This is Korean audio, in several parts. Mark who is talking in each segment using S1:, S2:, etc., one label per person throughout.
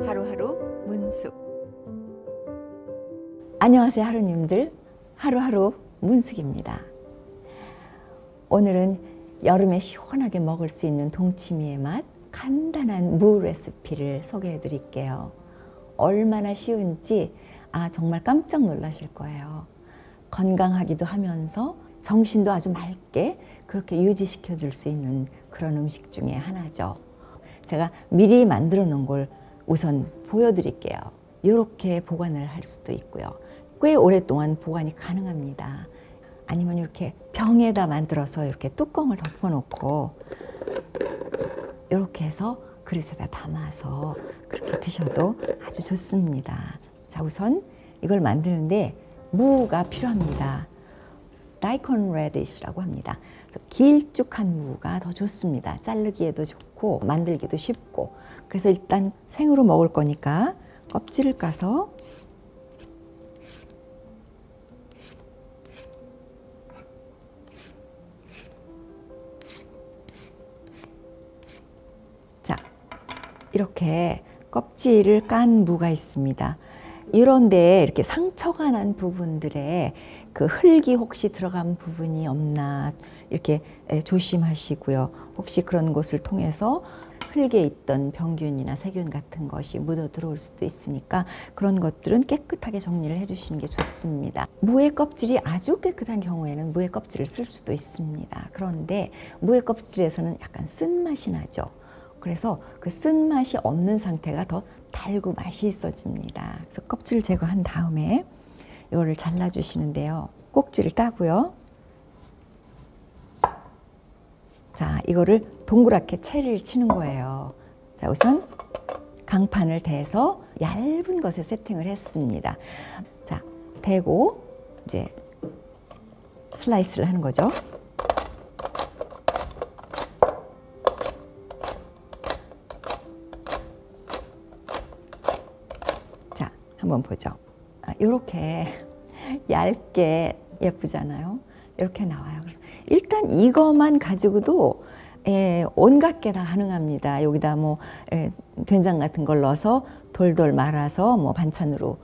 S1: 하루하루 문숙.
S2: 안녕하세요 하루님들, 하루하루 문숙입니다. 오늘은 여름에 시원하게 먹을 수 있는 동치미의 맛, 간단한 무 레시피를 소개해 드릴게요. 얼마나 쉬운지 정말 깜짝 놀라실 거예요. 건강하기도 하면서 정신도 아주 맑게 그렇게 유지시켜 줄 수 있는 그런 음식 중에 하나죠. 제가 미리 만들어 놓은 걸 우선 보여드릴게요. 이렇게 보관을 할 수도 있고요. 꽤 오랫동안 보관이 가능합니다. 아니면 이렇게 병에다 만들어서 이렇게 뚜껑을 덮어놓고 이렇게 해서 그릇에다 담아서 그렇게 드셔도 아주 좋습니다. 자, 우선 이걸 만드는데 무가 필요합니다. 다이콘 레디시라고 합니다. 그래서 길쭉한 무가 더 좋습니다. 자르기에도 좋고 만들기도 쉽고. 그래서 일단 생으로 먹을 거니까 껍질을 까서 자, 이렇게 껍질을 깐 무가 있습니다. 이런데 이렇게 상처가 난 부분들에 그 흙이 혹시 들어간 부분이 없나 이렇게 조심하시고요. 혹시 그런 곳을 통해서 흙에 있던 병균이나 세균 같은 것이 묻어 들어올 수도 있으니까 그런 것들은 깨끗하게 정리를 해주시는 게 좋습니다. 무의 껍질이 아주 깨끗한 경우에는 무의 껍질을 쓸 수도 있습니다. 그런데 무의 껍질에서는 약간 쓴맛이 나죠. 그래서 그 쓴맛이 없는 상태가 더 달고 맛있어집니다. 그래서 껍질을 제거한 다음에 이거를 잘라주시는데요. 꼭지를 따고요. 자, 이거를 동그랗게 채를 치는 거예요. 자, 우선 강판을 대서 얇은 것에 세팅을 했습니다. 자, 대고 이제 슬라이스를 하는 거죠. 자, 한번 보죠. 이렇게 얇게 예쁘잖아요. 이렇게 나와요. 그래서 일단 이것만 가지고도 온갖 게 다 가능합니다. 여기다 뭐 된장 같은 걸 넣어서 돌돌 말아서 뭐 반찬으로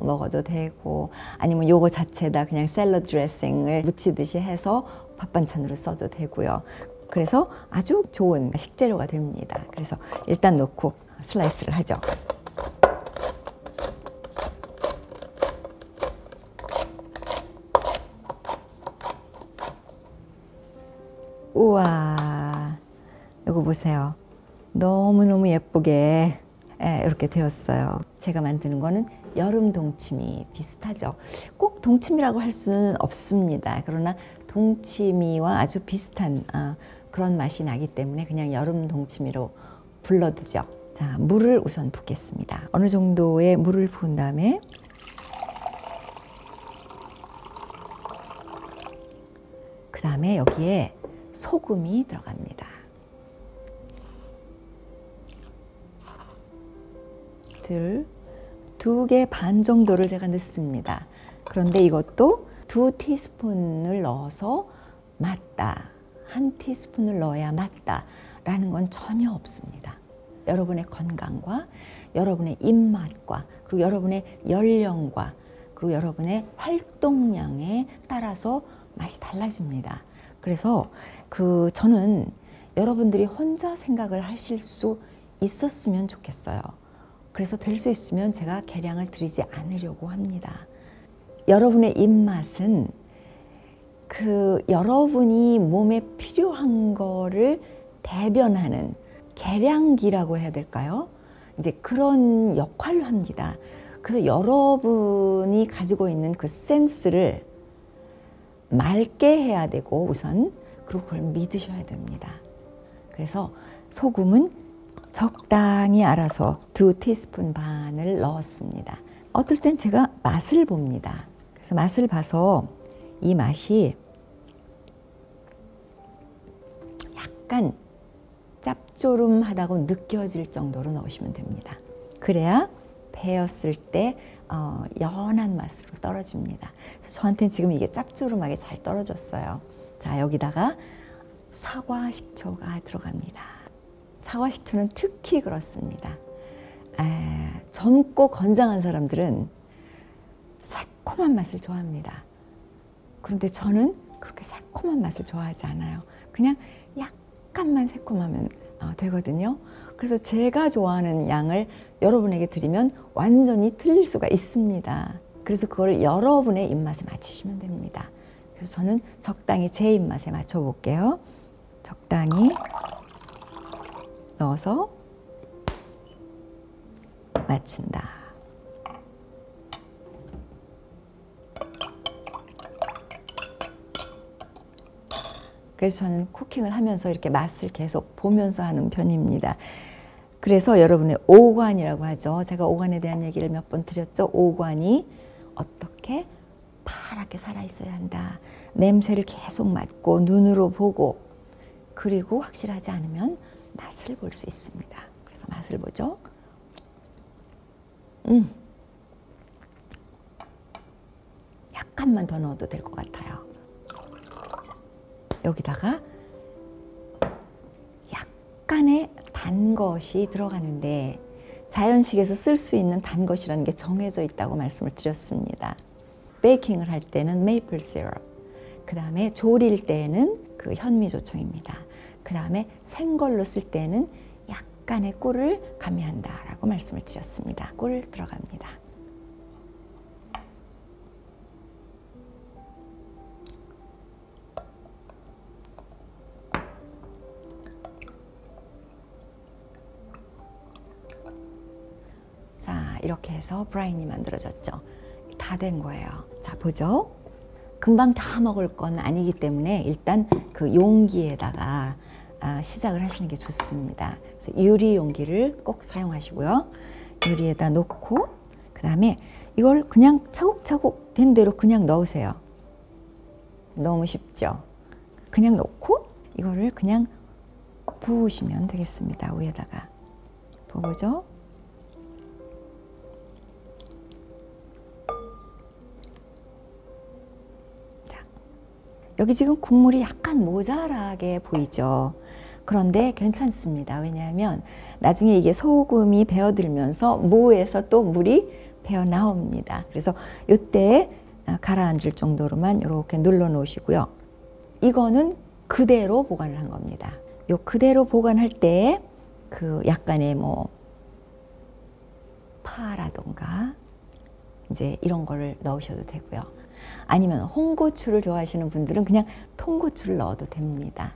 S2: 먹어도 되고, 아니면 요거 자체다 그냥 샐러드 드레싱을 묻히듯이 해서 밥 반찬으로 써도 되고요. 그래서 아주 좋은 식재료가 됩니다. 그래서 일단 넣고 슬라이스를 하죠. 우와, 이거 보세요. 너무너무 예쁘게 이렇게 되었어요. 제가 만드는 거는 여름 동치미 비슷하죠. 꼭 동치미라고 할 수는 없습니다. 그러나 동치미와 아주 비슷한 그런 맛이 나기 때문에 그냥 여름 동치미로 불러두죠. 자, 물을 우선 붓겠습니다. 어느 정도의 물을 부은 다음에 그 다음에 여기에 소금이 들어갑니다. 두 개 반 정도를 제가 넣습니다. 그런데 이것도 2티스푼을 넣어서 맞다, 1티스푼을 넣어야 맞다 라는 건 전혀 없습니다. 여러분의 건강과 여러분의 입맛과 그리고 여러분의 연령과 그리고 여러분의 활동량에 따라서 맛이 달라집니다. 그래서 저는 여러분들이 혼자 생각을 하실 수 있었으면 좋겠어요. 그래서 될 수 있으면 제가 계량을 드리지 않으려고 합니다. 여러분의 입맛은 여러분이 몸에 필요한 거를 대변하는 계량기라고 해야 될까요? 이제 그런 역할을 합니다. 그래서 여러분이 가지고 있는 그 센스를 맑게 해야 되고 우선 그리고 그걸 믿으셔야 됩니다. 그래서 소금은 적당히 알아서 2티스푼 반을 넣었습니다. 어떨 땐 제가 맛을 봅니다. 그래서 맛을 봐서 이 맛이 약간 짭조름하다고 느껴질 정도로 넣으시면 됩니다. 그래야 배었을 때 연한 맛으로 떨어집니다. 그래서 저한테는 지금 이게 짭조름하게 잘 떨어졌어요. 자, 여기다가 사과 식초가 들어갑니다. 사과 식초는 특히 그렇습니다. 젊고 건장한 사람들은 새콤한 맛을 좋아합니다. 그런데 저는 그렇게 새콤한 맛을 좋아하지 않아요. 그냥 약간만 새콤하면 되거든요. 그래서 제가 좋아하는 양을 여러분에게 드리면 완전히 틀릴 수가 있습니다. 그래서 그걸 여러분의 입맛에 맞추시면 됩니다. 그래서 저는 적당히 제 입맛에 맞춰 볼게요. 적당히 넣어서 맞춘다. 그래서 저는 쿠킹을 하면서 이렇게 맛을 계속 보면서 하는 편입니다. 그래서 여러분의 오관이라고 하죠. 제가 오관에 대한 얘기를 몇 번 드렸죠. 오관이 어떻게 파랗게 살아있어야 한다. 냄새를 계속 맡고 눈으로 보고 그리고 확실하지 않으면 맛을 볼 수 있습니다. 그래서 맛을 보죠. 약간만 더 넣어도 될 것 같아요. 여기다가 약간의 단 것이 들어가는데 자연식에서 쓸 수 있는 단 것이라는 게 정해져 있다고 말씀을 드렸습니다. 베이킹을 할 때는 메이플 시럽, 그 다음에 조릴 때는 그 현미조청입니다. 그 다음에 생걸로 쓸 때는 약간의 꿀을 가미한다라고 말씀을 드렸습니다. 꿀 들어갑니다. 자, 이렇게 해서 브라인이 만들어졌죠. 다 된 거예요. 자, 보죠. 금방 다 먹을 건 아니기 때문에 일단 그 용기에다가 시작을 하시는 게 좋습니다. 그래서 유리 용기를 꼭 사용하시고요. 유리에다 놓고 그 다음에 이걸 그냥 차곡차곡 된 대로 그냥 넣으세요. 너무 쉽죠? 그냥 넣고 이거를 그냥 부으시면 되겠습니다. 위에다가 부어보죠. 여기 지금 국물이 약간 모자라게 보이죠. 그런데 괜찮습니다. 왜냐하면 나중에 이게 소금이 배어들면서 무에서 또 물이 배어 나옵니다. 그래서 이때 가라앉을 정도로만 이렇게 눌러 놓으시고요. 이거는 그대로 보관을 한 겁니다. 요 그대로 보관할 때 그 약간의 뭐 파라던가 이제 이런 거를 넣으셔도 되고요. 아니면 홍고추를 좋아하시는 분들은 그냥 통고추를 넣어도 됩니다.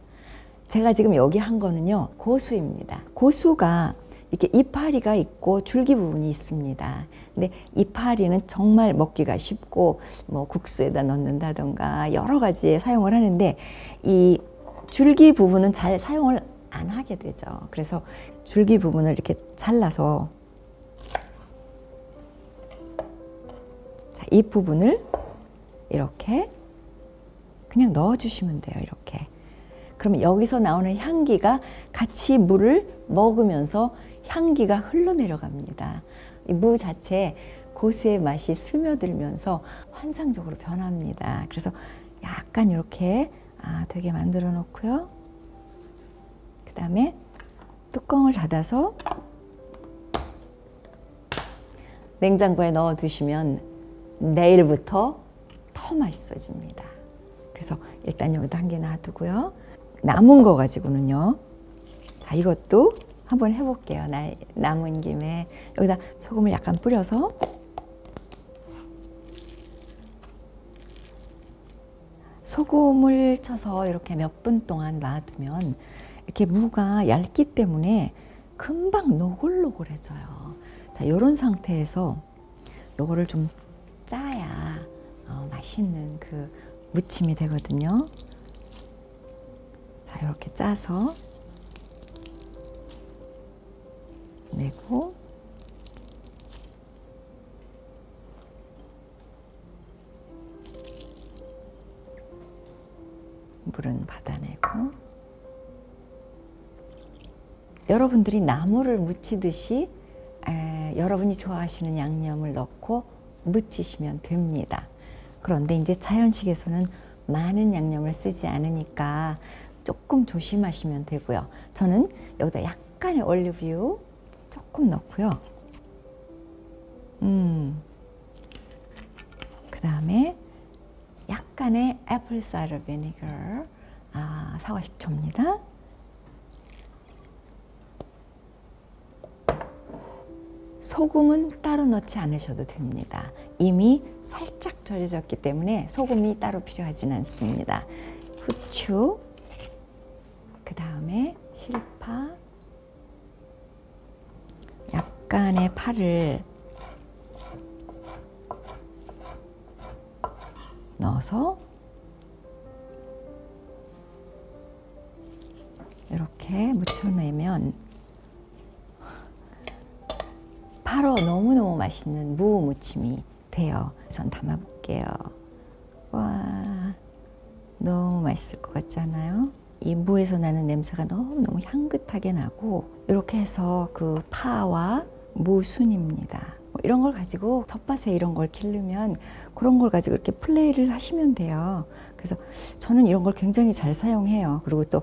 S2: 제가 지금 여기 한 거는요, 고수입니다. 고수가 이렇게 이파리가 있고 줄기 부분이 있습니다. 근데 이파리는 정말 먹기가 쉽고 뭐 국수에다 넣는다던가 여러 가지에 사용을 하는데 이 줄기 부분은 잘 사용을 안 하게 되죠. 그래서 줄기 부분을 이렇게 잘라서 자, 이 부분을 이렇게 그냥 넣어주시면 돼요. 이렇게. 그러면 여기서 나오는 향기가 같이 물을 먹으면서 향기가 흘러내려갑니다. 이 무 자체에 고수의 맛이 스며들면서 환상적으로 변합니다. 그래서 약간 이렇게 되게 만들어 놓고요. 그 다음에 뚜껑을 닫아서 냉장고에 넣어 두시면 내일부터 더 맛있어집니다. 그래서 일단 여기다 한 개 놔두고요. 남은 거 가지고는요. 자, 이것도 한번 해볼게요. 남은 김에 여기다 소금을 약간 뿌려서 소금을 쳐서 이렇게 몇 분 동안 놔두면 이렇게 무가 얇기 때문에 금방 노골노골해져요. 자, 이런 상태에서 요거를 좀 짜야 맛있는 그 무침이 되거든요. 자, 이렇게 짜서 내고 물은 받아내고 여러분들이 나물을 무치듯이 여러분이 좋아하시는 양념을 넣고 무치시면 됩니다. 그런데 이제 자연식에서는 많은 양념을 쓰지 않으니까 조금 조심하시면 되고요. 저는 여기다 약간의 올리브유 조금 넣고요. 그 다음에 약간의 애플 사이더 비니거, 사과 식초입니다. 소금은 따로 넣지 않으셔도 됩니다. 이미 살짝 절여졌기 때문에 소금이 따로 필요하진 않습니다. 후추, 그 다음에 실파, 약간의 파를 넣어서 이렇게 묻혀내면 바로 너무너무 맛있는 무 무침이 돼요. 전 담아볼게요. 와, 너무 맛있을 것 같지 않아요? 이 무에서 나는 냄새가 너무너무 향긋하게 나고, 이렇게 해서 그 파와 무순입니다. 이런 걸 가지고 텃밭에 이런 걸 기르면 그런 걸 가지고 이렇게 플레이를 하시면 돼요. 그래서 저는 이런 걸 굉장히 잘 사용해요. 그리고 또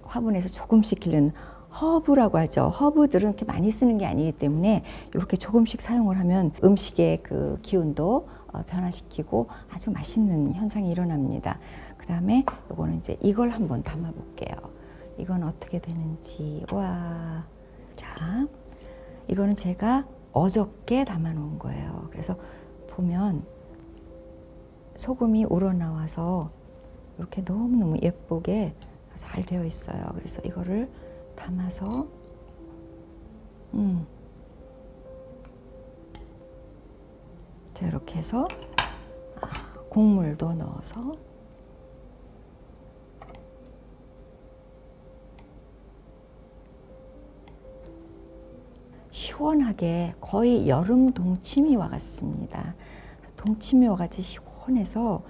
S2: 화분에서 조금씩 기르는 허브라고 하죠. 허브들은 이렇게 많이 쓰는 게 아니기 때문에 이렇게 조금씩 사용을 하면 음식의 그 기운도 변화시키고 아주 맛있는 현상이 일어납니다. 그 다음에 요거는 이제 이걸 한번 담아 볼게요. 이건 어떻게 되는지. 와, 자, 이거는 제가 어저께 담아 놓은 거예요. 그래서 보면 소금이 우러나와서 이렇게 너무너무 예쁘게 잘 되어 있어요. 그래서 이거를 담아서 자, 이렇게 해서 국물도 넣어서 시원하게 거의 여름 동치미와 같습니다. 동치미와 같이 시원해서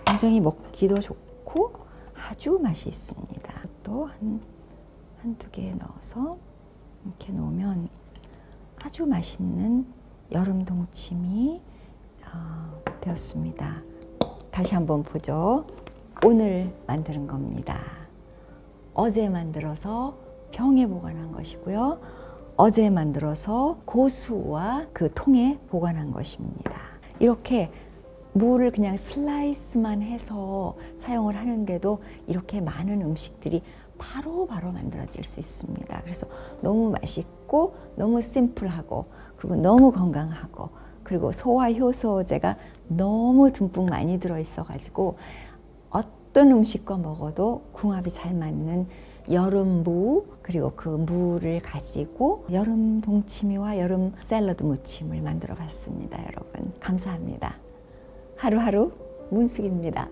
S2: 굉장히 먹기도 좋고 아주 맛이 있습니다. 또 한두 개 넣어서 이렇게 놓으면 아주 맛있는 여름 동치미 되었습니다. 다시 한번 보죠. 오늘 만드는 겁니다. 어제 만들어서 병에 보관한 것이고요. 어제 만들어서 고수와 그 통에 보관한 것입니다. 이렇게 무를 그냥 슬라이스만 해서 사용을 하는데도 이렇게 많은 음식들이 바로 만들어질 수 있습니다. 그래서 너무 맛있고 너무 심플하고 그리고 너무 건강하고 그리고 소화 효소제가 너무 듬뿍 많이 들어있어 가지고 어떤 음식과 먹어도 궁합이 잘 맞는 여름 무, 그리고 그 무를 가지고 여름 동치미와 여름 샐러드 무침을 만들어 봤습니다. 여러분 감사합니다. 하루하루 문숙입니다.